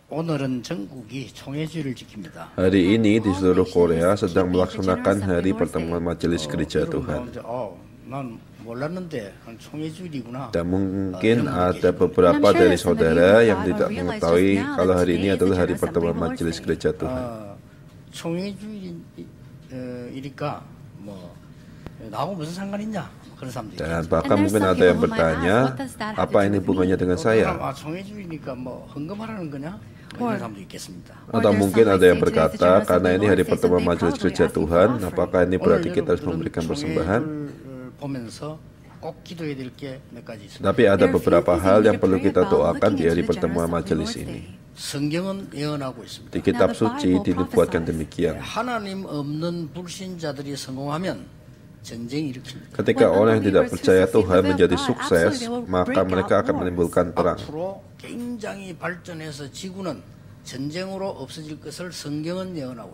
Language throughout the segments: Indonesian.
오늘은 전국이 총회주의를 지킵니다. Hari ini di seluruh Korea sedang melaksanakan hari pertemuan Majelis Gereja Tuhan. 난 몰랐는데 총회주의구나. Dan mungkin ada beberapa dari saudara yang tidak mengetahui kalau hari ini adalah hari pertemuan Majelis Gereja Tuhan. 총회주의니까 뭐 나하고 무슨 상관이냐? 그런 사람들이. Dan bahkan mungkin ada yang bertanya, apa ini hubungannya dengan saya? 총회주의니까 뭐 헌금하라는 거냐? Atau mungkin ada yang berkata, karena ini hari pertemuan Majelis Gereja Tuhan, apakah ini berarti kita harus memberikan persembahan? Tapi ada beberapa hal yang perlu kita doakan di hari pertemuan majelis ini. Di kitab suci dinubuatkan demikian. Ketika orang yang tidak percaya Tuhan menjadi sukses, maka mereka akan menimbulkan perang.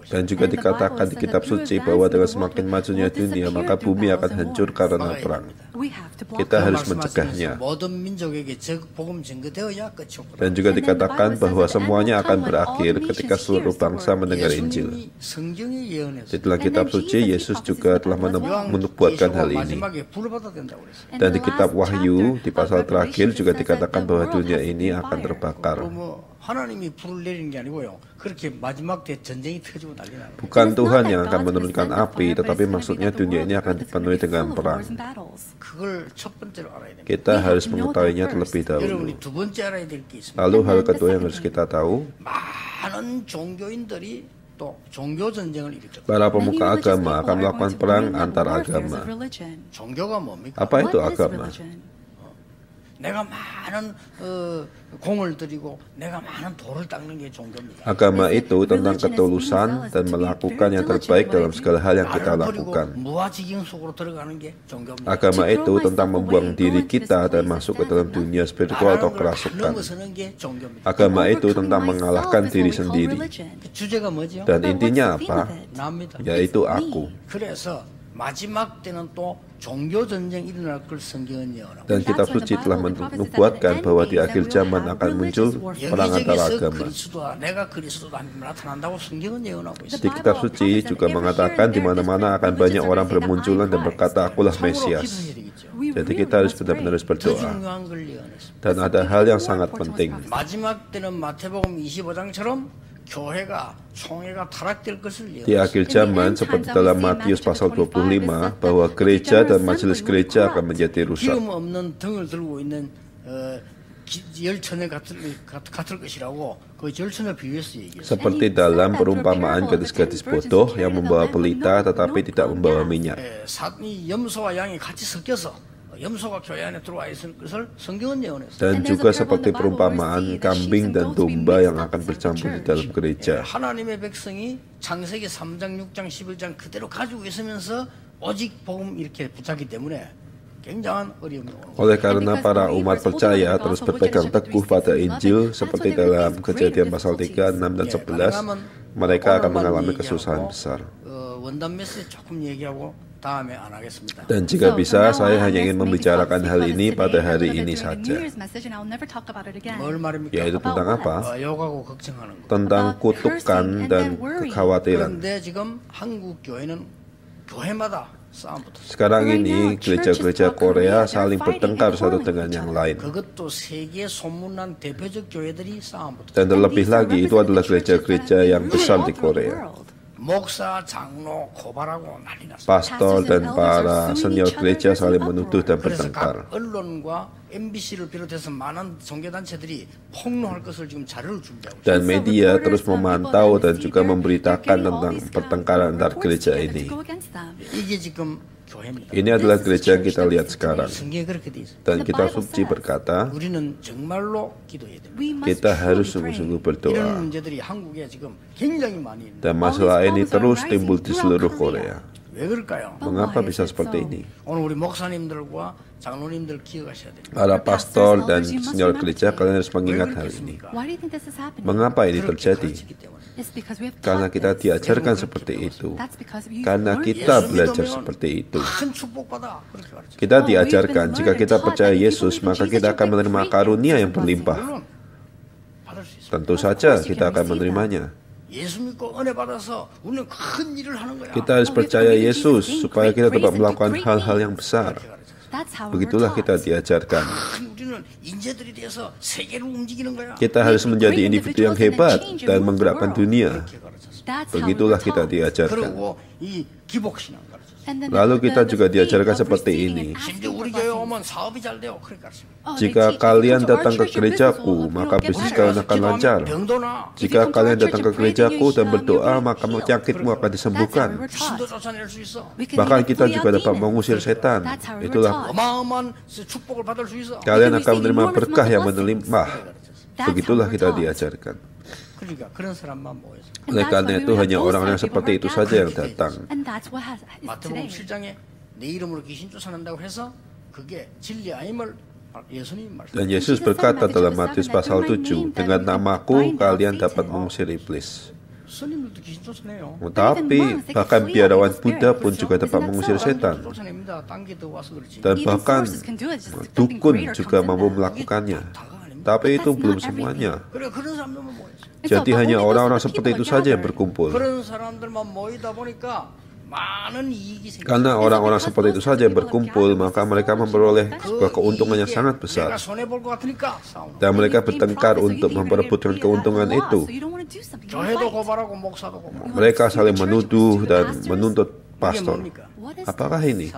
Dan juga dikatakan di kitab suci bahwa dengan semakin majunya dunia, maka bumi akan hancur karena perang. Kita harus mencegahnya. Dan juga dikatakan bahwa semuanya akan berakhir ketika seluruh bangsa mendengar Injil. Di dalam kitab suci, Yesus juga telah menubuatkan hal ini. Dan di kitab Wahyu, di pasal terakhir juga dikatakan bahwa dunia ini akan terbakar. Bukan Tuhan yang akan menurunkan api, tetapi maksudnya dunia ini akan dipenuhi dengan perang. Kita harus mengetahuinya terlebih dahulu. Lalu hal kedua yang harus kita tahu, para pemuka agama akan melakukan perang antar agama. Apa itu agama? Agama itu tentang ketulusan dan melakukan yang terbaik dalam segala hal yang kita lakukan. Agama itu tentang membuang diri kita dan masuk ke dalam dunia spiritual atau kerasukan. Agama itu tentang mengalahkan diri sendiri. Dan intinya apa? Yaitu aku. Dan kitab suci telah menubuatkan bahwa di akhir zaman akan muncul perang antara agama. Di kitab suci juga mengatakan di mana-mana akan banyak orang bermunculan dan berkata, "Akulah Mesias." Jadi kita harus benar-benar berdoa. Dan ada hal yang sangat penting. Di akhir zaman, seperti dalam Matius pasal 25, bahwa gereja dan majelis gereja akan menjadi rusak. Seperti dalam perumpamaan gadis-gadis bodoh yang membawa pelita tetapi tidak membawa minyak. Dan juga seperti perumpamaan kambing dan domba yang akan bercampur di dalam gereja. Oleh karena para umat percaya terus berpegang teguh pada Injil, seperti dalam Kejadian pasal 3, 6, dan 11, mereka akan mengalami kesusahan besar. Dan jika bisa, saya hanya ingin membicarakan hal ini pada hari ini saja. Yaitu tentang apa? Tentang kutukan dan kekhawatiran. Sekarang ini, gereja-gereja Korea saling bertengkar satu dengan yang lain. Dan terlebih lagi, itu adalah gereja-gereja yang besar di Korea. Pastor dan para senior gereja saling menuduh dan bertengkar. Dan media terus memantau dan juga memberitakan tentang pertengkaran antar gereja ini. Ini adalah gereja yang kita lihat sekarang. Dan kitab suci berkata, kita harus sungguh-sungguh berdoa. Dan masalah ini terus timbul di seluruh Korea. Mengapa bisa seperti ini? Para pastor dan senior gereja, kalian harus mengingat hal ini. Mengapa ini terjadi? Karena kita diajarkan seperti itu. Karena kita belajar seperti itu. Kita diajarkan, jika kita percaya Yesus, maka kita akan menerima karunia yang berlimpah. tentu saja kita akan menerimanya. Kita harus percaya Yesus supaya kita dapat melakukan hal-hal yang besar. Begitulah kita diajarkan. Kita harus menjadi individu yang hebat dan menggerakkan dunia. Begitulah kita diajarkan. Lalu kita juga diajarkan seperti ini. Jika kalian datang ke gerejaku, maka bisnis kalian akan lancar. Jika kalian datang ke gerejaku dan berdoa, maka penyakitmu akan disembuhkan. Bahkan kita juga dapat mengusir setan. Itulah. Kalian akan menerima berkah yang melimpah. Begitulah kita diajarkan. Oleh karena itu hanya orang-orang seperti itu saja yang datang. Dan Yesus berkata dalam Matius pasal 7, dengan namaku kalian dapat mengusir iblis. Tetapi bahkan biarawan Buddha pun juga dapat mengusir setan. Dan bahkan dukun juga mampu melakukannya. Tapi itu belum semuanya. Jadi hanya orang-orang seperti itu saja yang berkumpul. Karena orang-orang seperti itu saja yang berkumpul, maka mereka memperoleh sebuah keuntungan yang sangat besar. Dan mereka bertengkar untuk memperebutkan keuntungan itu. Mereka saling menuduh dan menuntut pastor. Apakah ini?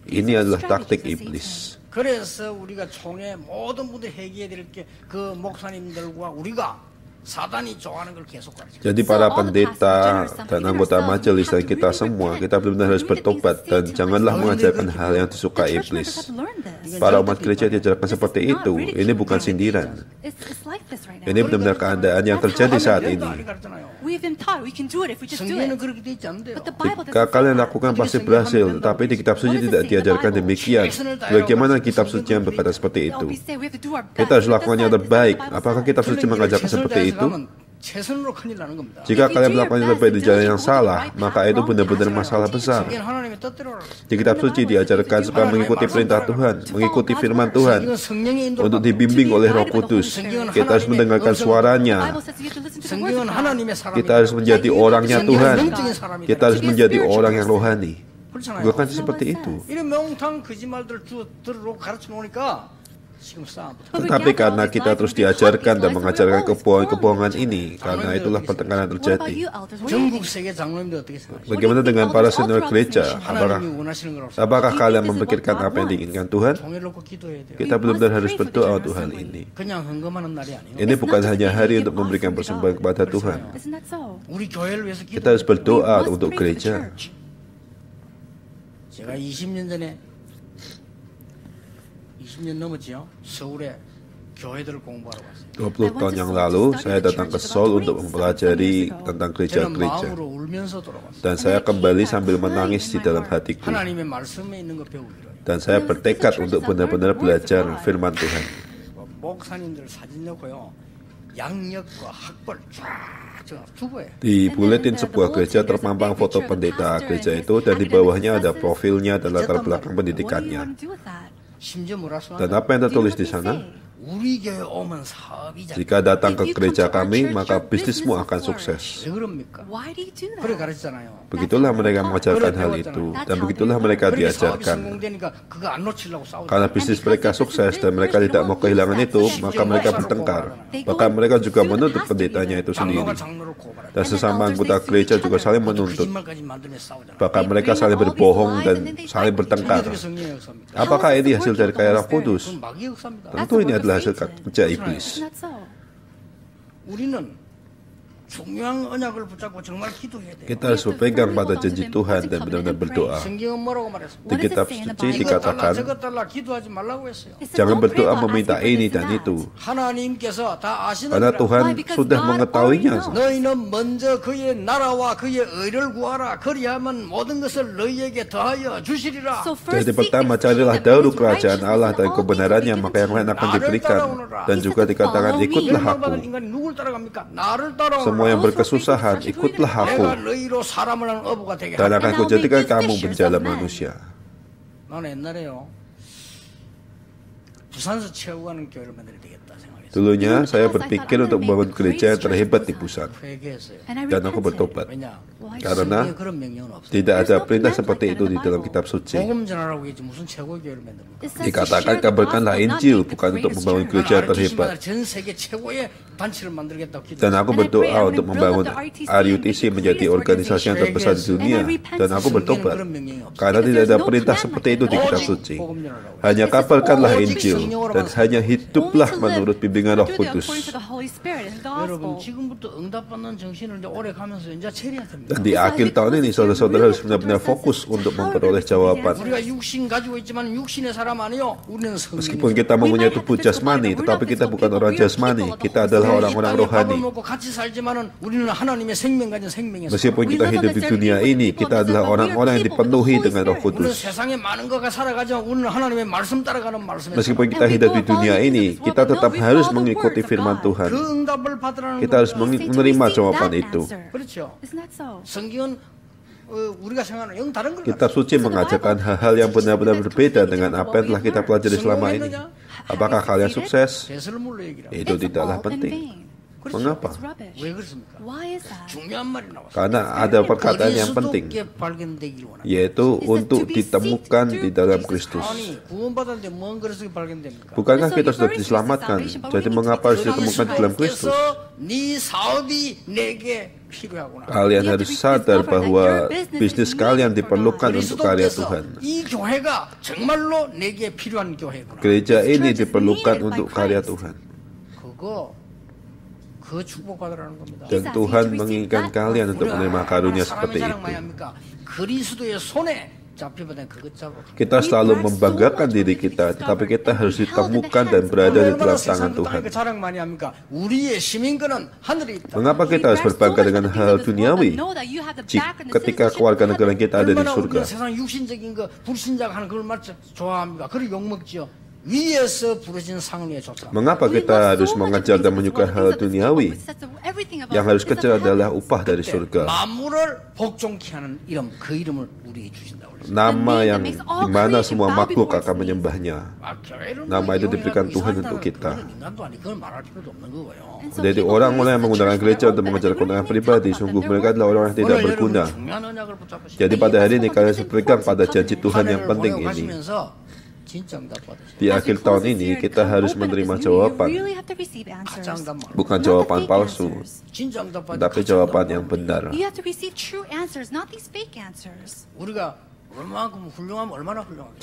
Ini adalah taktik iblis. 그래서 우리가 총회 모든 분들 회개해야 될 게 그 목사님들과 우리가 사단이 좋아하는 걸 계속 가르쳐. Jadi para pendeta dan anggota majelis dan kita semua, kita benar-benar harus bertobat dan janganlah mengajarkan hal yang disukai iblis. Para umat gereja diajarkan seperti itu. Ini bukan sindiran. Ini benar-benar keadaan yang terjadi saat ini. Jika kalian lakukan pasti berhasil, tapi di kitab suci tidak diajarkan demikian. Bagaimana kitab suci yang berkata seperti itu? Kita harus lakukan yang terbaik. Apakah kitab suci mengajarkan seperti itu? Jika kalian melakukan yang terbaik di jalan yang salah, maka itu benar-benar masalah besar. Di kitab suci diajarkan supaya mengikuti perintah Tuhan, mengikuti firman Tuhan, untuk dibimbing oleh Roh Kudus. Kita harus mendengarkan suaranya. Kita harus menjadi orangnya Tuhan. Kita harus menjadi orang yang rohani. Bukan seperti itu. Tetapi karena kita terus diajarkan dan mengajarkan kebohongan-kebohongan ini, karena itulah pertengkaran terjadi. Bagaimana dengan para senior gereja? Apakah kalian memikirkan apa yang diinginkan Tuhan? Kita benar-benar harus berdoa untuk hal ini. Ini bukan hanya hari untuk memberikan persembahan kepada Tuhan. Kita harus berdoa untuk gereja. 제가 20년 전에 20년 넘었죠. 서울에 교회들을 공부하러 왔어요. 20 tahun yang lalu, saya datang ke Seoul untuk mempelajari tentang gereja-gereja. Dan saya kembali sambil menangis di dalam hatiku. Dan saya bertekad untuk benar-benar belajar firman Tuhan. Di buletin sebuah gereja terpampang foto pendeta gereja itu, dan di bawahnya ada profilnya dan latar belakang pendidikannya. Dan apa yang tertulis di sana? Jika datang ke gereja kami, maka bisnismu akan sukses. Begitulah mereka mengajarkan hal itu, dan begitulah mereka diajarkan. Karena bisnis mereka sukses dan mereka tidak mau kehilangan itu, maka mereka bertengkar. Bahkan mereka juga menuntut pendetanya itu sendiri. Dan sesama anggota gereja juga saling menuntut. Bahkan mereka saling berbohong dan saling bertengkar. Apakah ini hasil dari karya Roh Kudus? Tentu ini adalah hasil kerja iblis. Kita harus berpegang pada janji Tuhan dan benar-benar berdoa. Di kitab suci dikatakan, jangan berdoa meminta ini dan itu, karena Tuhan sudah mengetahuinya. Jadi pertama, carilah dahulu kerajaan Allah dan kebenarannya, maka yang lain akan diberikan. Dan juga dikatakan, ikutlah aku. Semua yang berkesusahan, ikutlah aku, dan akan kujadikan kamu menjadi manusia. 부산서 최고 가는 교회를 만들어야 되겠다 생각했어요. Dulunya saya berpikir untuk membangun gereja yang terhebat di pusat. 회개했어요. Dan aku bertobat. 왜냐? Karena 성경에 그런 명령은 없어요. tidak ada perintah seperti itu di dalam kitab suci. 복음 전하라고 했지 무슨 최고의 교회를 만듭니까? Dikatakan kabarkanlah Injil, bukan untuk membangun gereja terhebat. 전 세계 최고의 단체를 만들겠다고 Dan 기도했어요. aku berdoa untuk membangun RUTC menjadi organisasi yang terbesar di dunia. Dan aku bertobat. Karena tidak ada perintah seperti itu di kitab suci. Hanya kabarkanlah Injil dan hanya hiduplah menurut bimbingan Roh Kudus. 여러분 지금부터 응답받는 정신을 이제 오래 가면서 이제 체리해야 됩니다. Dan di akhir tahun ini saudara-saudara harus benar-benar fokus untuk memperoleh jawaban. 우리가 육신 가지고 있지만 육신의 사람 아니요. 우리는 성령. Meskipun kita mempunyai tubuh jasmani, tetapi kita bukan orang jasmani. Kita adalah orang-orang rohani. 같이 살지만은 우리는 하나님의 생명 가진 생명의 Meskipun kita hidup di dunia ini, kita adalah orang-orang yang dipenuhi dengan Roh 우리는 Kudus. 세상에 많은 거가 살아가지만 우리는 하나님의 말씀 따라가는 말씀에 Meskipun kita hidup di dunia ini, kita tetap harus mengikuti firman Tuhan. 그 응답을 받으라는 Kita harus menerima jawaban itu. 그렇죠. 성경은 우리가 생각하는 영 다른 걸 Kitab suci mengajarkan hal-hal yang benar-benar berbeda dengan apa yang telah kita pelajari selama ini. Apakah kalian sukses? 배설을 물로 얘기라. Itu tidaklah penting. Mengapa? 왜 그렇습니까? 중요한 말이 나왔어요. Karena ada perkataan yang penting, 그리스도께 발견되길 원합니다. yaitu untuk ditemukan di dalam Kristus. 아니 구원받았는데 뭔 그리스도께 발견됩니까? Bukankah kita sudah diselamatkan? Jadi mengapa harus ditemukan di dalam Kristus? 네 사업이 내게 필요하구나. Kalian harus sadar bahwa bisnis kalian diperlukan untuk karya Tuhan. 이 교회가 정말로 내게 필요한 교회구나. Gereja ini diperlukan untuk karya Tuhan. 그거 그 축복받으라는 겁니다. Dan Tuhan menginginkan kalian untuk menerima karunia seperti itu. 그리스도의 손에 잡히면 그것 잡고. Kita selalu membanggakan diri kita, tetapi kita harus ditemukan dan berada di dalam tangan Tuhan. 자랑 많이 합니까? 우리의 시민권은 하늘에 있다. Mengapa kita harus berbangga dengan hal duniawi? Ketika keluarga negara kita ada di surga. 세상 육신적인 거 불신자가 하는 그걸 맞죠? 좋아합니까? 그걸 욕먹지요. 위에서 부르신 상을 좋다. Mengapa kita harus mengejar dan menyukai hal duniawi? Yang harus kejar adalah upah dari surga. 만물을 복종케 하는 이름, 그 이름을 우리에게 주신다고 그랬어요. Nama yang dimana semua makhluk akan menyembahnya. Nama itu diberikan Tuhan untuk kita. Jadi orang-orang yang menggunakan gereja untuk mengejar keuntungan pribadi, sungguh mereka adalah orang yang tidak berguna. Jadi pada hari ini kalian harus berpegang pada janji Tuhan yang penting ini. Di akhir tahun ini kita harus menerima jawaban, bukan jawaban palsu, tapi jawaban yang benar.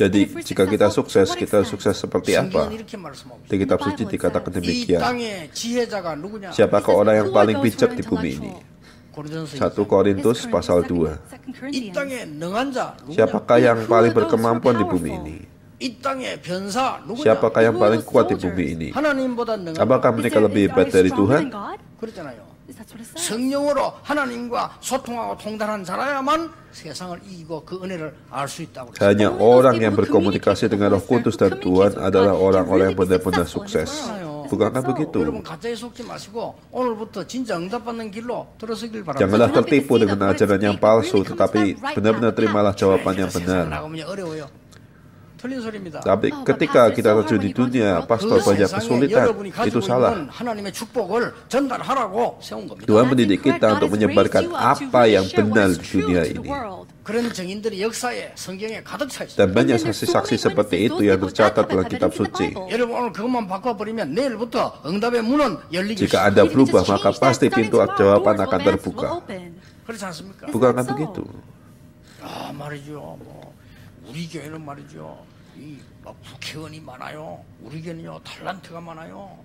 Jadi jika kita sukses seperti apa? Di kitab suci dikatakan demikian. Siapakah orang yang paling bijak di bumi ini? 1 Korintus pasal 2. Siapakah yang paling berkemampuan di bumi ini? Siapakah yang paling kuat di bumi ini? Apakah mereka lebih hebat dari Tuhan? 성령으로 하나님과 소통하고 통달한 자라야만 세상을 이기고 그 은혜를 알 수 있다고. Hanya orang yang berkomunikasi dengan Roh Kudus dan Tuhan adalah orang-orang yang benar-benar sukses. Bukankah begitu? 여러분 가짜에 속지 마시고 오늘부터 진짜 응답받는 길로 들어서길 바랍니다. Janganlah tertipu dengan ajaran yang palsu, tetapi benar-benar terimalah jawaban yang benar. Tapi ketika kita terjun di dunia, pastor banyak kesulitan. Itu salah. Tuhan mendidik kita untuk menyebarkan apa yang benar di dunia ini. Dan banyak saksi-saksi seperti itu yang tercatat dalam kitab suci. Jika Anda berubah, maka pasti pintu jawaban akan terbuka. Bukankah begitu? 우리 교회는 말이죠. 국회의원이 많아요. 우리 교회는요 탤런트가 많아요.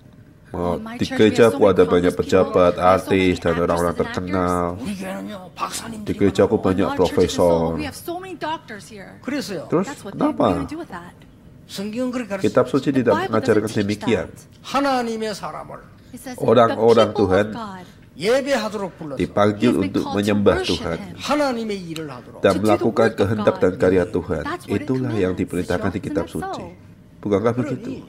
Di gerejaku ada banyak pejabat, artis, dan orang-orang terkenal. Di gerejaku banyak profesor. Terus kenapa? Kitab suci tidak mengajarkan demikian. Orang-orang Tuhan dipanggil untuk menyembah Tuhan dan melakukan kehendak dan karya Tuhan. Itulah yang diperintahkan di kitab suci. Bukankah begitu?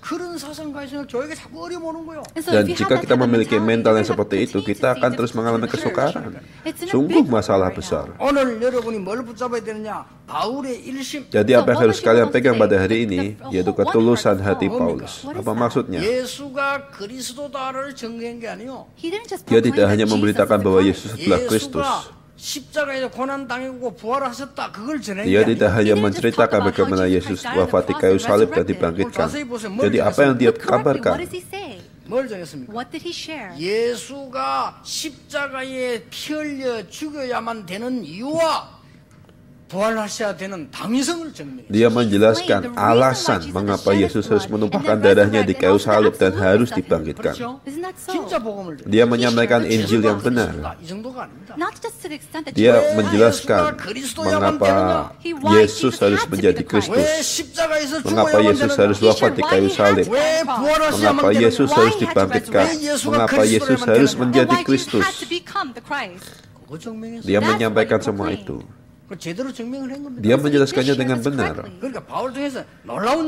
그런 사상과 있으면 교회가 자꾸 어려워오는 거예요. Dan jika kita memiliki mental yang seperti itu, kita akan terus mengalami kesukaran. Sungguh masalah besar. 오늘 여러분이 뭘 붙잡아야 되느냐? 바울의 일심. Jadi apa yang harus kalian pegang pada hari ini, yaitu ketulusan hati Paulus. Apa maksudnya? 예수가 그리스도다를 증거한 게 아니요. Dia tidak hanya memberitakan bahwa Yesus adalah Kristus. 십자가에서 고난 당하고 부활하셨다. 그걸 전해. Dia tidak hanya menceritakan bagaimana Yesus wafat di kayu salib dan dibangkitkan. Jadi apa yang dia kabarkan? 뭘 전했습니까? 예수가 십자가에 피 흘려 죽여야만 되는 이유와 부활하셔야 되는 당위성을 증명해. Dia menjelaskan alasan mengapa Yesus harus menumpahkan darahnya di kayu salib dan harus dibangkitkan. 진짜 복음을. Dia menyampaikan Injil yang benar. 이 정도가 아닙니다. Dia menjelaskan mengapa Yesus harus menjadi Kristus, mengapa Yesus harus wafat di kayu salib, mengapa Yesus harus dibangkitkan, mengapa Yesus harus menjadi Kristus. Dia menyampaikan semua itu. Dia menjelaskannya dengan benar.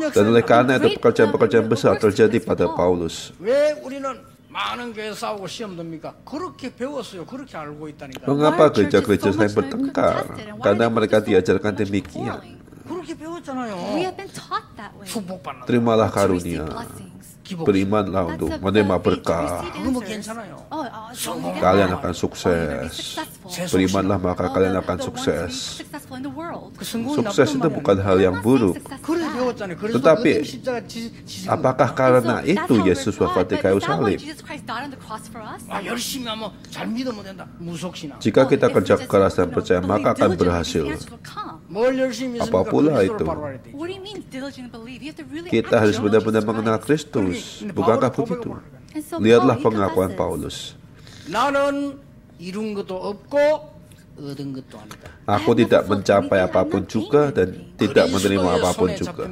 Dan oleh karena itu pekerjaan-pekerjaan besar terjadi pada Paulus. Mengapa gereja-gereja sering bertengkar? Karena mereka diajarkan demikian. Terimalah karunia, berimanlah untuk menerima berkah. Kalian akan sukses. Berimanlah maka kalian akan sukses. Sukses itu bukan hal yang buruk. Tetapi apakah karena itu Yesus wafat di kayu salib? Jika kita kerja keras dan percaya maka akan berhasil. Apa pula itu? Kita harus benar-benar mengenal Kristus. Bukankah begitu? Lihatlah pengakuan Paulus. Aku tidak mencapai apapun juga dan tidak menerima apapun juga.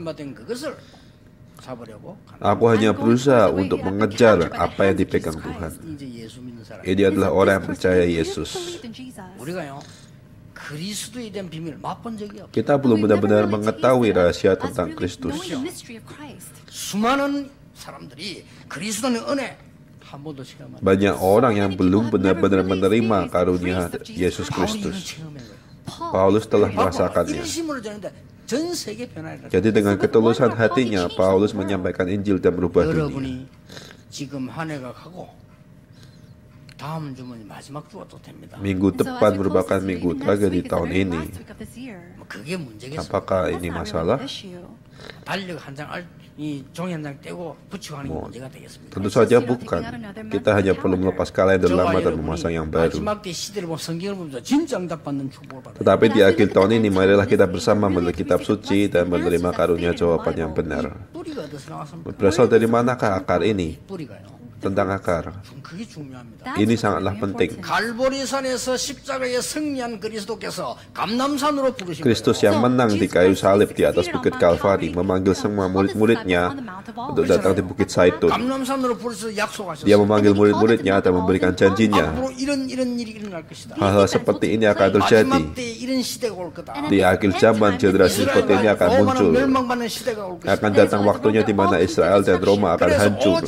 Aku hanya berusaha untuk mengejar apa yang dipegang Tuhan. Ini adalah orang yang percaya Yesus. Kita belum benar-benar mengetahui rahasia tentang Kristus. Banyak orang yang belum benar-benar menerima karunia Yesus Kristus. Paulus telah merasakannya. Jadi dengan ketulusan hatinya, Paulus menyampaikan Injil dan merubah dunia. Minggu depan merupakan minggu terakhir di tahun ini. Apakah ini masalah? Tentu saja bukan. Kita hanya perlu melepas kalender lama dan memasang yang baru. Tetapi di akhir tahun ini, marilah kita bersama melihat kitab suci dan menerima karunia jawaban yang benar. Berasal dari manakah akar ini? Tentang akar. Ini sangatlah penting. Kristus yang menang di kayu salib di atas bukit Kalvari memanggil semua murid-muridnya untuk datang di bukit Zaitun. Dia memanggil murid-muridnya dan memberikan janjinya. Hal-hal seperti ini akan terjadi. Di akhir zaman, generasi seperti ini akan muncul. Akan datang waktunya di mana Israel dan Roma akan hancur.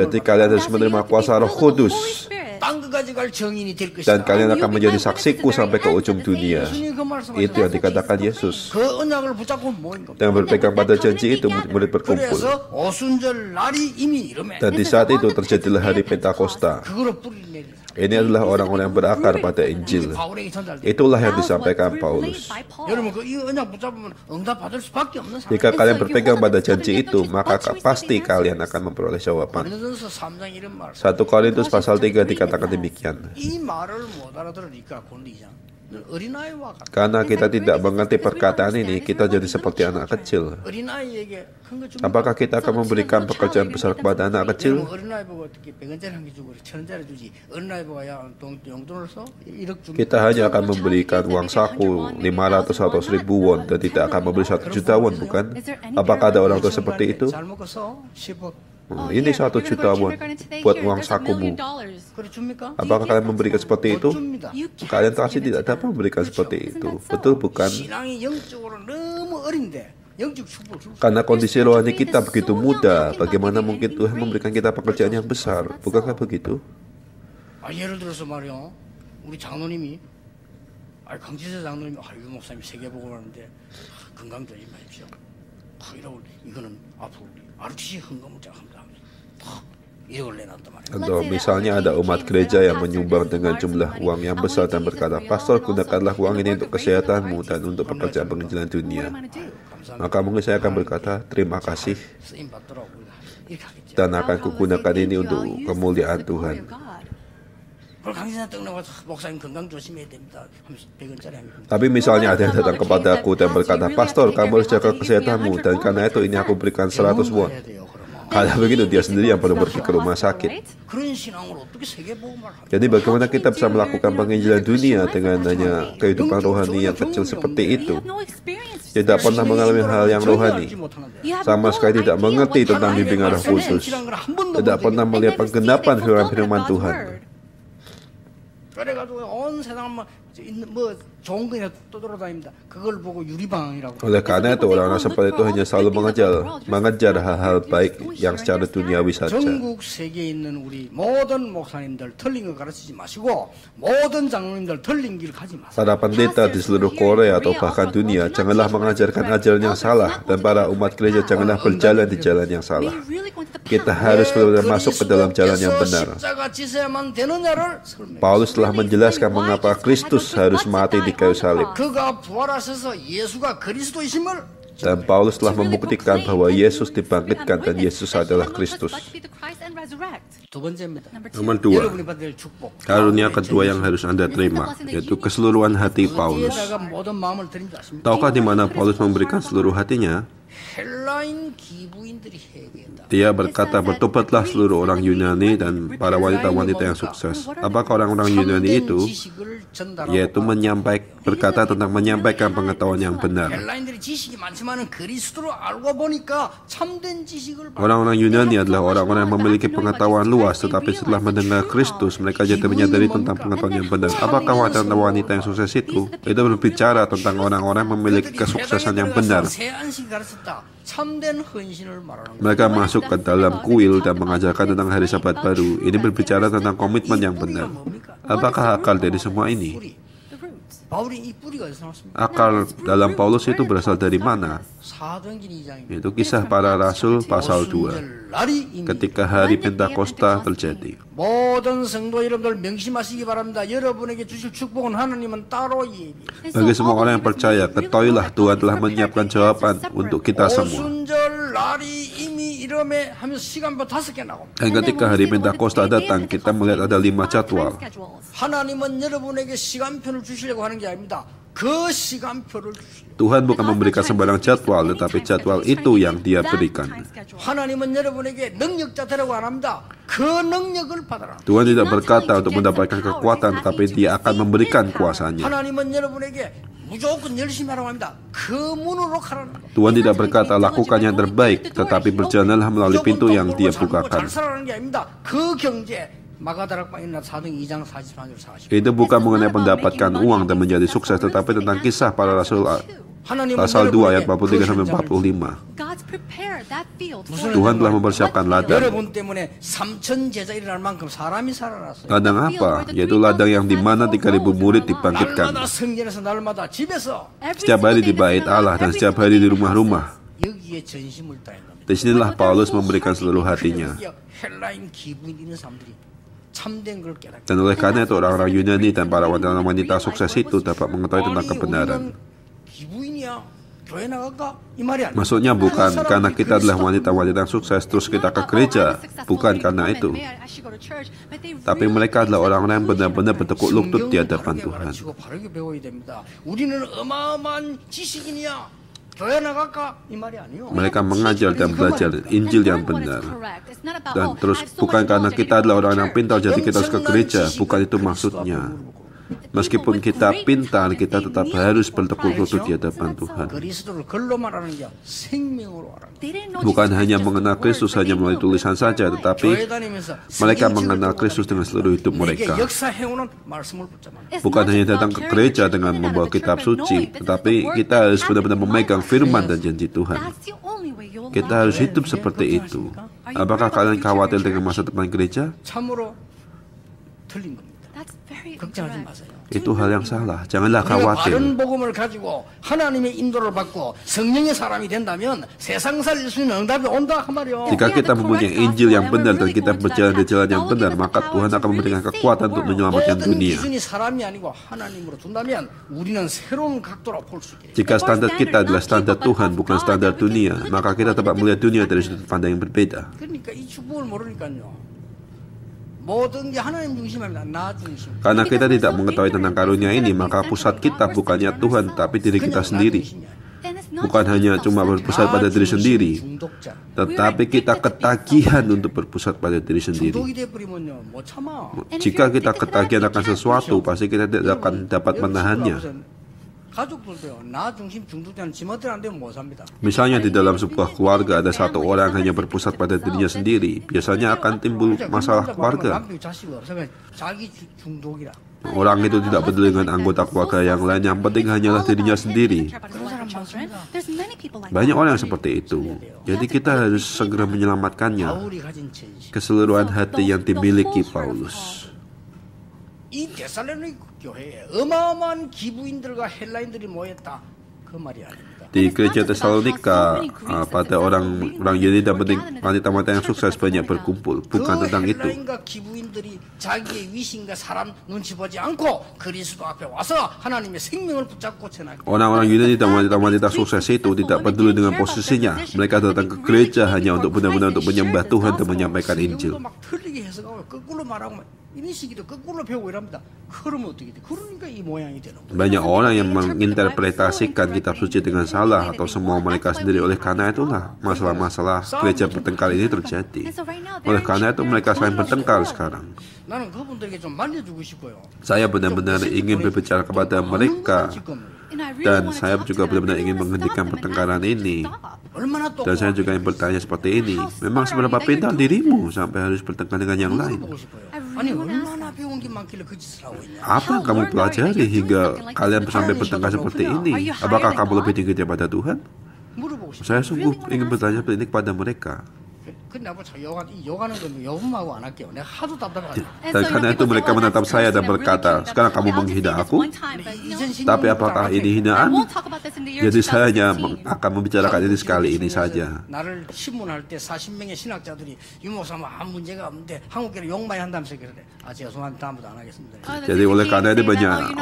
Jadi kalian harus menerima kuasa Roh Kudus. Dan kalian akan menjadi saksiku sampai ke ujung dunia. Itu yang dikatakan Yesus. Dan berpegang pada janji itu, murid berkumpul. Dan di saat itu terjadilah hari Pentakosta. Ini adalah orang-orang yang berakar pada Injil. Itulah yang disampaikan Paulus. Jika kalian berpegang pada janji itu, maka pasti kalian akan memperoleh jawaban. 1 Korintus pasal 3 dikatakan demikian. Karena kita tidak mengerti perkataan ini, kita jadi seperti anak kecil. Apakah kita akan memberikan pekerjaan besar kepada anak kecil? Kita hanya akan memberikan uang saku 500 atau 1000 won dan tidak akan memberi 1 juta won, bukan? Apakah ada orang tua seperti itu? Ini 1 juta won buat uang sakumu. Apakah kalian memberikan seperti itu? Kalian pasti tidak dapat memberikan seperti itu. Betul bukan? Karena kondisi rohani kita begitu muda, bagaimana mungkin Tuhan memberikan kita pekerjaan yang besar? Bukankah begitu? 예를 들어서 말이요, 우리 장로님이 강지세 장로님이 유 목사님 세계복음을 하는데 건강 조심하십시오. 이러고 이거는 앞으로 RTC 헌금을 합니다. Atau misalnya ada umat gereja yang menyumbang dengan jumlah uang yang besar dan berkata, "Pastor, gunakanlah uang ini untuk kesehatanmu dan untuk pekerjaan penginjilan dunia." Maka mungkin saya akan berkata, "Terima kasih, dan akan kugunakan ini untuk kemuliaan Tuhan." Tapi misalnya ada yang datang kepadaku dan berkata, "Pastor, kamu harus jaga kesehatanmu, dan karena itu ini aku berikan 100 won." Kalau begitu dia sendiri yang perlu pergi ke rumah sakit. Jadi bagaimana kita bisa melakukan penginjilan dunia dengan hanya kehidupan rohani yang kecil seperti itu? Tidak pernah mengalami hal yang rohani, sama sekali tidak mengerti tentang bimbingan Roh Kudus, tidak pernah melihat penggenapan firman-firman Tuhan. Oleh karena itu orang-orang seperti itu hanya selalu mengejar hal-hal baik yang secara duniawi saja. Para pendeta di seluruh Korea atau bahkan dunia janganlah mengajarkan ajaran yang salah, dan para umat gereja janganlah berjalan di jalan yang salah. Kita harus benar-benar masuk ke dalam jalan yang benar. Paulus telah menjelaskan mengapa Kristus harus mati di kayu salib. Dan Paulus telah membuktikan bahwa Yesus dibangkitkan dan Yesus adalah Kristus. Nomor 2, karunia kedua yang harus Anda terima, yaitu keseluruhan hati Paulus. Tahukah di mana Paulus memberikan seluruh hatinya? Dia berkata, "Bertobatlah seluruh orang Yunani dan para wanita-wanita yang sukses." Apakah orang-orang Yunani itu? Yaitu berkata tentang menyampaikan pengetahuan yang benar. Orang-orang Yunani adalah orang-orang yang memiliki pengetahuan luas, tetapi setelah mendengar Kristus, mereka jadi menyadari tentang pengetahuan yang benar. Apakah wanita-wanita yang sukses itu? Itu berbicara tentang orang-orang yang memiliki kesuksesan yang benar. Mereka masuk ke dalam kuil dan mengajarkan tentang hari Sabat baru. Ini berbicara tentang komitmen yang benar. Apakah akal dari semua ini? Akal dalam Paulus itu berasal dari mana? Itu Kisah Para Rasul pasal 2. Ketika hari Pentakosta terjadi. Bagi semua orang yang percaya, ketahuilah Tuhan telah menyiapkan jawaban untuk kita semua. Dan ketika hari Pentakosta datang, kita melihat ada 5 jadwal. Tuhan bukan memberikan sembarang jadwal, tetapi jadwal itu yang Dia berikan. Tuhan tidak berkata untuk mendapatkan kekuatan, tetapi Dia akan memberikan kuasanya. Tuhan tidak berkata lakukan yang terbaik, tetapi berjalanlah melalui pintu yang Dia bukakan. Itu bukan mengenai mendapatkan uang dan menjadi sukses, tetapi tentang Kisah Para Rasul pasal 2 ayat 43-45. Tuhan telah mempersiapkan ladang. Ladang apa? Yaitu ladang yang di mana 3.000 murid dibangkitkan. Setiap hari di bait Allah dan setiap hari di rumah-rumah. Disinilah Paulus memberikan seluruh hatinya. Dan oleh karena itu orang-orang Yunani dan para wanita-wanita sukses itu dapat mengetahui tentang kebenaran. Maksudnya bukan karena kita adalah wanita-wanita yang sukses terus kita ke gereja, bukan karena itu. Tapi mereka adalah orang-orang yang benar-benar bertekuk lutut di hadapan Tuhan. Mereka mengajar dan belajar Injil yang benar. Dan terus bukan karena kita adalah orang yang pintar jadi kita harus ke gereja, bukan itu maksudnya. Meskipun kita pintar, kita tetap harus bertekuk lutut di hadapan Tuhan. Bukan hanya mengenal Kristus hanya melalui tulisan saja, tetapi mereka mengenal Kristus dengan seluruh hidup mereka. Bukan hanya datang ke gereja dengan membawa kitab suci, tetapi kita harus benar-benar memegang firman dan janji Tuhan. Kita harus hidup seperti itu. Apakah kalian khawatir dengan masa depan gereja? Itu hal yang salah. Janganlah khawatir. Jika kita mempunyai Injil yang benar dan kita berjalan di jalan yang benar, maka Tuhan akan memberikan kekuatan untuk menyelamatkan dunia. Jika standar kita adalah standar Tuhan, bukan standar dunia, maka kita dapat melihat dunia dari sudut pandang yang berbeda. Karena kita tidak mengetahui tentang karunia ini, maka pusat kita bukannya Tuhan, tapi diri kita sendiri. Bukan hanya cuma berpusat pada diri sendiri, tetapi kita ketagihan untuk berpusat pada diri sendiri. Jika kita ketagihan akan sesuatu, pasti kita tidak akan dapat menahannya. Misalnya di dalam sebuah keluarga ada satu orang hanya berpusat pada dirinya sendiri, biasanya akan timbul masalah keluarga. Orang itu tidak peduli dengan anggota keluarga yang lain, yang penting hanyalah dirinya sendiri. Banyak orang yang seperti itu. Jadi kita harus segera menyelamatkannya. Keseluruhan hati yang dimiliki Paulus. 이 데살로니가 교회에 어마어마한 기부인들과 헬라인들이 모였다. 그 말이 아닙니다. Di gereja Tesalonika, pada orang Yunani dan wanita-wanita yang sukses banyak berkumpul. Bukan tentang itu. Orang-orang Yunani dan wanita-wanita sukses itu tidak peduli dengan posisinya. Mereka datang ke gereja hanya untuk benar-benar untuk menyembah Tuhan dan menyampaikan Injil. Banyak orang yang menginterpretasikan kitab suci dengan salah atau semua mereka sendiri. Oleh karena itulah masalah-masalah gereja bertengkar ini terjadi. Oleh karena itu mereka saling bertengkar sekarang. Saya benar-benar ingin berbicara kepada mereka, dan saya juga benar-benar ingin menghentikan pertengkaran ini. Dan saya juga ingin bertanya seperti ini, memang seberapa pintar dirimu sampai harus bertengkar dengan yang lain? Apa yang kamu pelajari hingga kalian sampai bertengkar seperti ini? Apakah kamu lebih tinggi daripada Tuhan? Saya sungguh ingin bertanya seperti ini kepada mereka. Dan karena itu mereka menatap saya dan berkata, sekarang kamu menghina aku? Tapi apakah ini hinaan? Jadi saya hanya akan membicarakan ini sekali ini saja. Jadi oleh karena itu banyak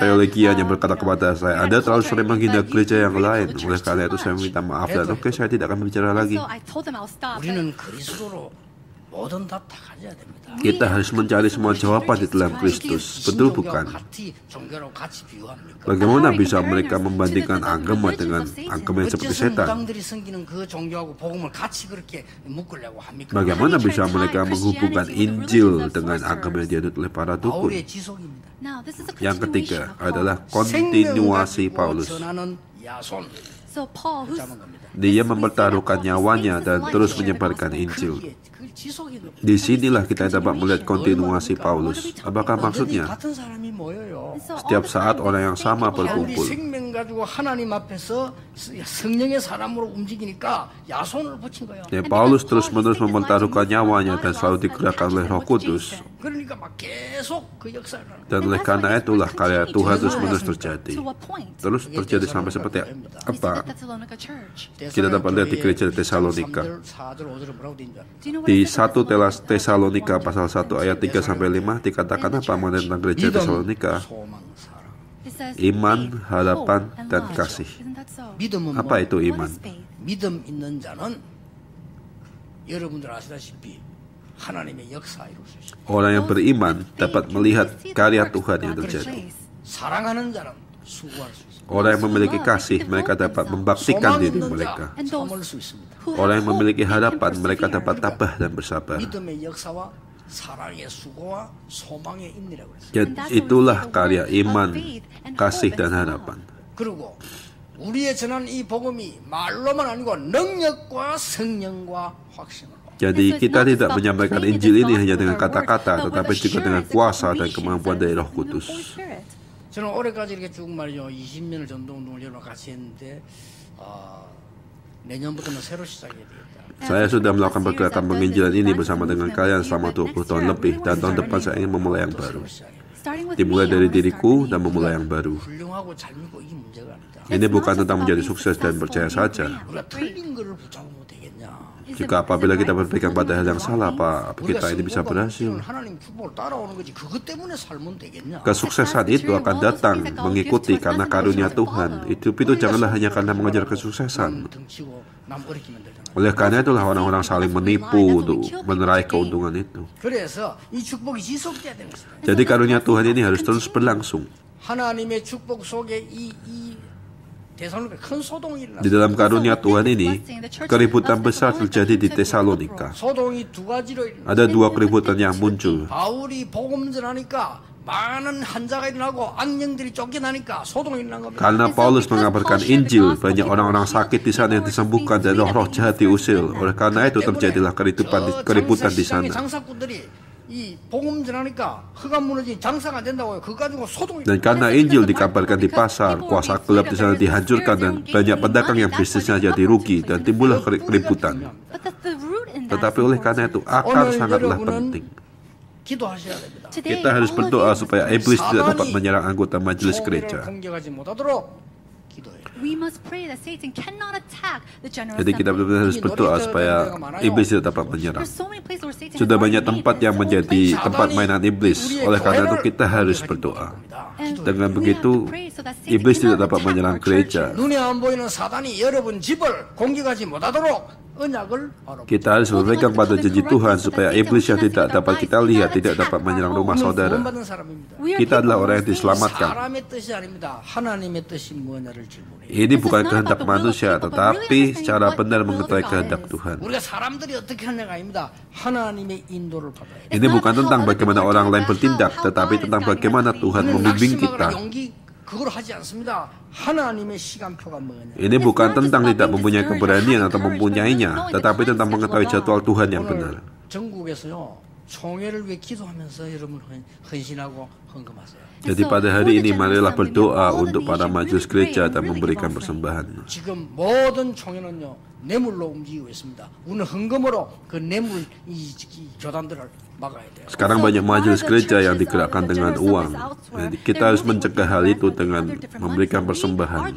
teologian yang berkata kepada saya, Anda terlalu sering menghina gereja yang lain. Oleh karena itu saya minta maaf dan oke, saya tidak akan berbicara lagi. Kita harus mencari semua jawaban di dalam Kristus, betul bukan? Bagaimana bisa mereka membandingkan agama dengan agama yang seperti setan? Bagaimana bisa mereka menghubungkan Injil dengan agama yang dianut oleh para dukun? Yang ketiga adalah kontinuasi Paulus. Dia mempertaruhkan nyawanya dan terus menyebarkan Injil. Disinilah kita dapat melihat kontinuasi Paulus. Apakah maksudnya? Setiap saat orang yang sama berkumpul. Ya, Paulus terus-menerus mempertaruhkan nyawanya dan selalu digerakkan oleh Roh Kudus. Dan oleh karena itulah karya Tuhan terus-menerus terjadi. Terus terjadi sampai seperti apa? Kita dapat lihat di gereja Tesalonika. Di 1 Tesalonika pasal 1 ayat 3-5 dikatakan apa mengenai tentang gereja Tesalonika? Iman, harapan, dan kasih. Apa itu iman? Orang yang beriman dapat melihat karya Tuhan yang terjadi. Orang yang memiliki kasih, mereka dapat membaktikan diri mereka. Orang yang memiliki harapan, mereka dapat tabah dan bersabar. 사랑의 수고와 소망의 인이라고 그랬어요. Itulah karya iman, kasih dan harapan. 그리고 우리의 전하는 이 복음이 말로만 아니고 능력과 성령과 확신으로. Jadi kita tidak menyampaikan Injil ini hanya dengan kata-kata, tetapi juga dengan kuasa dan kemampuan dari Roh Kudus. 저는 올해까지 이렇게 쭉 말이죠. 20년을 전도운동을 여러 같이 했는데 내년부터는 새로 시작해야 되겠다. Saya sudah melakukan pergerakan penginjilan ini bersama dengan kalian selama 20 tahun lebih, dan tahun depan saya ingin memulai yang baru. Dimulai dari diriku dan memulai yang baru. 훌륭하고 잘 믿고 이게 문제가 아니다. Ini bukan tentang menjadi sukses dan percaya saja. 우리가 틀린 거를 붙잡으면 되겠냐? Jika apabila kita berpegang pada hal yang salah, apa kita ini bisa berhasil? 하나님 축복을 따라오는 거지. 그것 때문에 살면 되겠냐? Kesuksesan itu akan datang mengikuti karena karunia Tuhan. Hidup itu janganlah hanya karena mengejar kesuksesan. 등치고 남 어렵기만 되잖아. Oleh karena itulah orang-orang saling menipu untuk menerai keuntungan itu. 그래서 이 축복이 지속돼야 되는 것이다. Jadi karunia Tuhan ini harus terus berlangsung. 하나님의 축복 속에 이 데살로니가 큰 소동이 일어났어요. Di dalam karunia Tuhan ini, keributan besar terjadi di Tesalonika. 소동이 두 가지로 일어났어요. Ada dua keributan yang muncul. 바울이 복음 전하니까 많은 환자가 일어나고 악령들이 쫓겨나니까 소동이 일어난 겁니다. Karena Paulus mengabarkan Injil, banyak orang-orang sakit di sana yang disembuhkan dan roh-roh jahat diusir. Oleh karena itu terjadilah keributan di sana. 장사꾼들이 이 복음 전하니까 흑암 무너진 장사가 안 된다고요. 그거 가지고 소동이. Dan karena Injil dikabarkan di pasar, kuasa gelap di sana dihancurkan dan banyak pedagang yang bisnisnya jadi rugi dan timbullah keributan. Tetapi oleh karena itu akar sangatlah penting. 기도하셔야 됩니다. Kita harus berdoa supaya iblis tidak dapat menyerang anggota majelis gereja. 공격하지 못하도록 기도해요. Jadi kita benar-benar harus berdoa supaya iblis tidak dapat menyerang. Sudah banyak tempat yang menjadi tempat mainan iblis. Oleh karena itu kita harus berdoa. Dengan begitu iblis tidak dapat menyerang gereja. 눈에 안 보이는 사단이 여러분 집을 공격하지 못하도록 언약을 바로. Kita harus berpegang pada janji Tuhan supaya iblis yang tidak dapat kita lihat tidak dapat menyerang rumah saudara. 구원받은 사람입니다. Kita adalah orang yang diselamatkan. 사람의 뜻이 아닙니다. 하나님의 뜻이 뭐냐를 질문해요. Ini bukan kehendak manusia, tetapi secara benar mengetahui kehendak Tuhan. 우리가 사람들이 어떻게 하느냐가 아닙니다. 하나님의 인도를 받아야 돼요. Ini bukan tentang bagaimana orang lain bertindak, tetapi tentang bagaimana Tuhan membimbing kita. 그걸 하지 않습니다. 하나님의 시간표가 뭐냐. Ini bukan tentang tidak mempunyai keberanian atau mempunyainya, tetapi tentang mengetahui jadwal Tuhan yang benar. 전국에서요 총회를 위해 기도하면서 여러분 헌신하고 헌금하세요. Jadi pada hari ini marilah berdoa untuk para majelis gereja dan memberikan persembahan. 지금 모든 총회는요 뇌물로 움직이고 있습니다. 우리는 헌금으로 그 뇌물 이 교단들을 막아야 돼요. Sekarang banyak majelis gereja yang digerakkan dengan uang. Jadi kita harus mencegah hal itu dengan memberikan persembahan.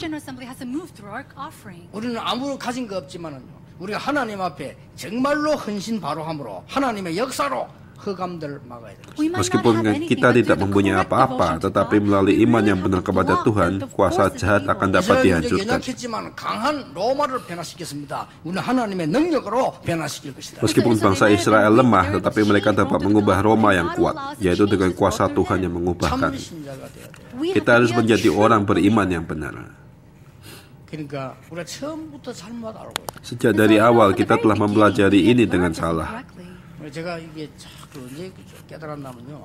우리는 아무 가진 거 없지만은요. 우리가 하나님 앞에 정말로 헌신 바로 함으로 하나님의 역사로 흑암들을 막아야 돼요. Meskipun kita tidak mempunyai apa-apa, tetapi melalui iman yang benar kepada Tuhan, kuasa jahat akan dapat dihancurkan. 연약했지만 강한 로마를 변화시켰습니다. 우리는 하나님의 능력으로 변화시킬 것이다. Meskipun bangsa Israel lemah, tetapi mereka dapat mengubah Roma yang kuat, yaitu dengan kuasa Tuhan yang mengubahkan. 참신자가 돼야 돼요. Kita harus menjadi orang beriman yang benar. 그러니까 우리가 처음부터 잘못 알고 있어요. Sejak dari awal kita telah mempelajari ini dengan salah. 제가 이게 자꾸 언제 깨달았냐면요.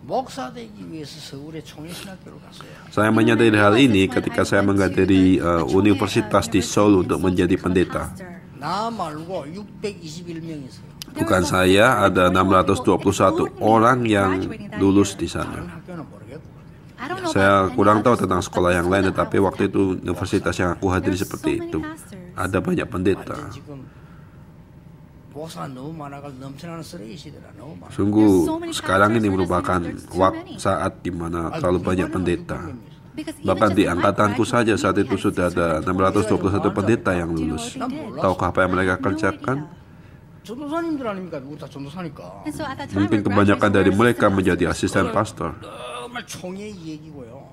목사 되기 위해서 서울의 총회신학교를 갔어요. Saya menyadari hal ini ketika saya menghadiri universitas di Seoul untuk menjadi pendeta. 나 말고 621명이 있어요. Bukan saya, ada 621 orang yang lulus di sana. 다른 학교는 모르겠고. Saya kurang tahu tentang sekolah yang lain, tetapi waktu itu universitas yang aku hadiri seperti itu. Ada banyak pendeta. 지금 목사 너무 많아가지고 넘쳐나는 쓰레기 시대라 너무 많아. Sungguh sekarang ini merupakan saat di mana terlalu banyak pendeta. Bahkan di angkatanku saja saat itu sudah ada 621 pendeta yang lulus. Tahukah apa yang mereka kerjakan? 전도사님들 아닙니까? 우리 다 전도사니까. Mungkin kebanyakan dari mereka menjadi asisten pastor. 정말 총의 얘기고요.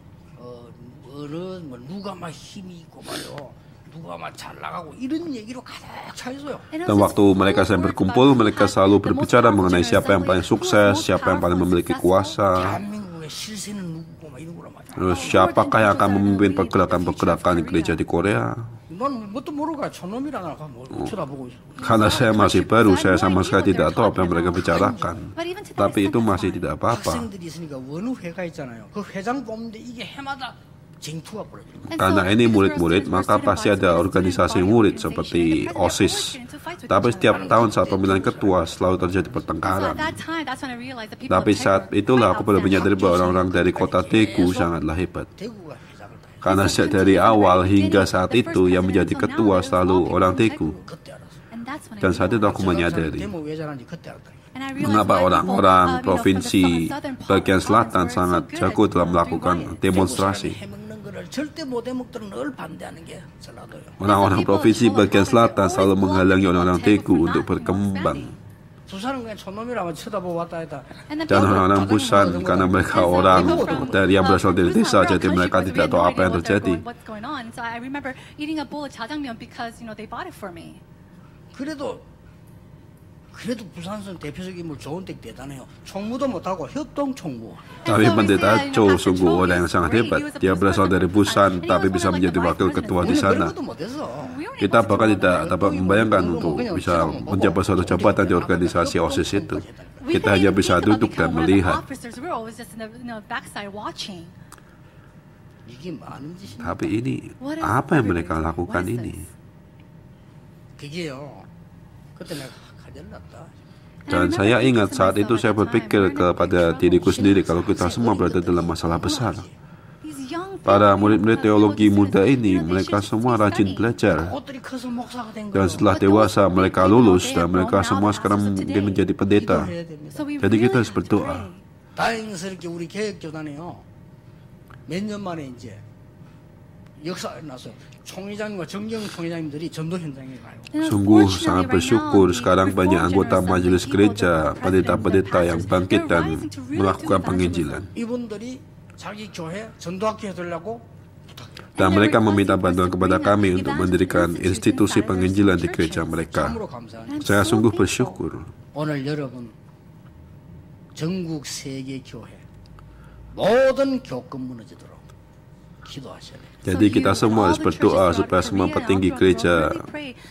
어른 뭐 누가 막 힘이 있고 말이요. 누가 막 잘 나가고 이런 얘기로 가득 차 있어요. Dan waktu mereka sedang berkumpul, mereka selalu berbicara mengenai siapa yang paling sukses, siapa yang paling memiliki kuasa, 대한민국의 실세는 누구고 막 이런 거란 말이야. terus siapakah yang akan memimpin pergerakan-pergerakan gereja di Korea. 넌 뭣도 모르고 저놈이라고 뭘 쳐다보고 있어. Karena saya masih baru, saya sama sekali tidak tahu apa yang mereka bicarakan. Tapi itu masih tidak apa-apa. 학생들이 있으니까 원우회가 있잖아요. 그 회장 뽑는데 이게 해마다 쟁투가 벌어지는 거예요. Karena ini murid-murid, maka pasti ada organisasi murid seperti OSIS. Tapi setiap tahun saat pemilihan ketua selalu terjadi pertengkaran. Tapi saat itulah aku baru menyadari bahwa orang-orang dari kota Daegu sangatlah hebat. 대구가 회장을 다 해. Karena sejak dari awal hingga saat itu yang menjadi ketua selalu orang Daegu. 그때 알았어. Dan saat itu aku menyadari 데모 왜 잘하는지 그때 알았다. mengapa orang-orang provinsi bagian selatan sangat jago dalam melakukan demonstrasi. 해먹는 거를 절대 못 해먹도록 늘 반대하는 게 전라도요. Orang-orang provinsi bagian selatan selalu menghalangi orang-orang Daegu untuk berkembang. 부산은 그냥 촌놈이라고 쳐다보고 왔다 했다. Dan orang-orang Busan karena mereka orang dari yang berasal dari desa, jadi mereka tidak tahu apa yang terjadi. 그래도 부산선 대표적인 인물 조은택 대단해요. 총무도 못하고 협동총무. Tapi pendeta Cho sungguh orang yang sangat hebat. Dia berasal dari Busan tapi bisa menjadi wakil ketua di sana. 별것도 못해서. Kita bahkan tidak dapat membayangkan untuk bisa menjabat suatu jabatan di organisasi OSIS itu. Kita hanya bisa duduk dan melihat. 이게 많은 짓이. Tapi ini apa yang mereka lakukan ini? 그게요. 그때 내가 가졌났다. Dan saya ingat saat itu saya berpikir kepada diriku sendiri kalau kita semua berada dalam masalah besar. Para murid-murid teologi muda ini, mereka semua rajin belajar. 꽃들이 커서 목사가 된 Dan 거예요. setelah dewasa, mereka lulus dan mereka semua sekarang mungkin menjadi pendeta. 기도해야 됩니다. Jadi kita harus berdoa. 다행스럽게 우리 개혁교단에요. 몇 년 만에 이제 역사에 나서 총회장과 정경 총회장님들이 전도 현장에 가요. Sungguh sangat bersyukur sekarang banyak anggota majelis gereja, pendeta-pendeta yang bangkit dan melakukan penginjilan. 이분들이 자기 교회 전도학교 해달라고 부탁해요. Dan mereka meminta bantuan kepada kami untuk mendirikan institusi penginjilan di gereja mereka. 참으로 감사합니다. Saya sungguh bersyukur. 오늘 여러분 전국 세계 교회 모든 교권 무너지도록 기도하셔야 돼요. Jadi kita semua harus berdoa supaya semua petinggi gereja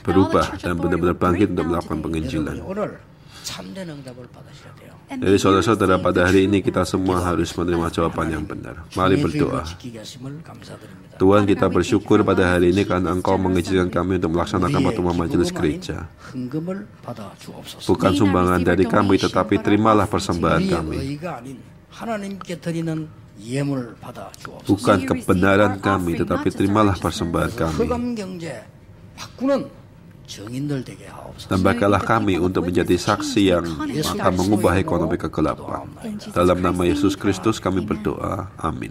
berubah dan benar-benar bangkit untuk melakukan penginjilan. 오늘 참된 응답을 받으셔야 돼요. Jadi saudara-saudara, pada hari ini kita semua harus menerima jawaban yang benar. Mari berdoa. 지키게 하심을 감사드립니다. Tuhan, kita bersyukur pada hari ini karena Engkau mengizinkan kami untuk melaksanakan pertemuan majelis gereja. 헌금을 받아 주옵소서. Bukan sumbangan dari kami, tetapi terimalah persembahan 우리의 kami. 의가 아닌 하나님께 드리는 예물 받아 주옵소서. Bukan kebenaran kami, tetapi terimalah persembahan kami. 흑암 경제 바꾸는 정인들 되게 하옵소서. Dan berikanlah kami untuk menjadi saksi yang akan mengubah ekonomi kegelapan. Dalam nama Yesus Kristus kami berdoa. Amin.